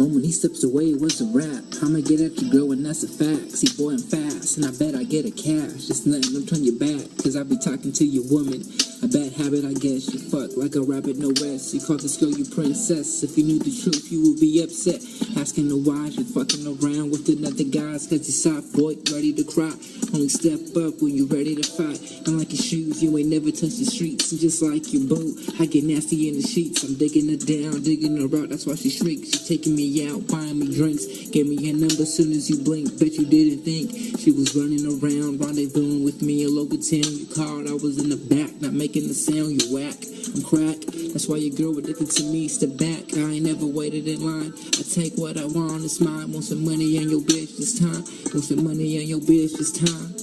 moment he steps away, it was a wrap. I'ma get at your girl and that's a fact. See, boy, I'm fast, and I bet I get a cash. Just nothing, don't turn your back, cause I be talking to your woman. A bad habit, I guess. You fuck like a rabbit, no rest. You call this girl your princess. If you knew the truth, you would be upset. Asking her why she fucking around with another guys, cause you soft boy, ready to cry. Only step up when you're ready to fight. And like your shoes, you ain't never touched the streets. And just like your boo, I get nasty in the sheets. I'm digging her down, digging her out, that's why she shrieks. She taking me out, buying me drinks. Gave me a number soon as you blinked. Bet you didn't think she was running around, rendezvousing with me in local town. You called, I was in the back, not making the sound, you whack. I'm crack, that's why your girl addicted to me. Step back, I ain't never waited in line. I take what I want, it's mine. Want some money on your bitch this time. Want some money on your bitch this time.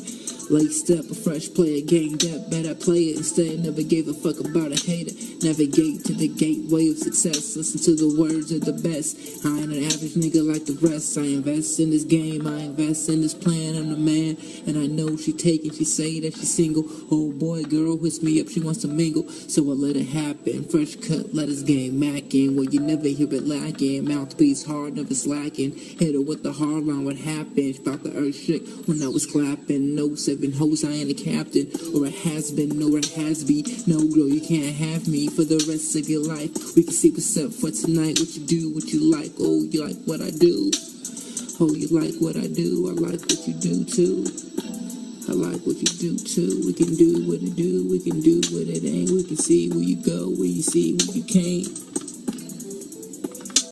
Laced up, a fresh player, ganged up, better play it instead. Never gave a fuck about a hater. Navigate to the gateway of success. Listen to the words of the best. I ain't an average nigga like the rest. I invest in this game, I invest in this plan. I'm the man, and I know she taking. She say that she's single. Oh boy, girl hits me up, she wants to mingle. So I let it happen. Fresh cut, let us game macking. Well, you never hear it lacking. Mouthpiece hard, never slacking. Hit her with the hard line, what happened? Felt the earth shook when I was clapping. No 7 hoes, I ain't a captain, or a has-been, or a has-be. No, girl, you can't have me for the rest of your life. We can see what's up for tonight, what you do, what you like. Oh, you like what I do. Oh, you like what I do. I like what you do, too. I like what you do, too. We can do what it do, we can do what it ain't. We can see where you go, where you see where you can't.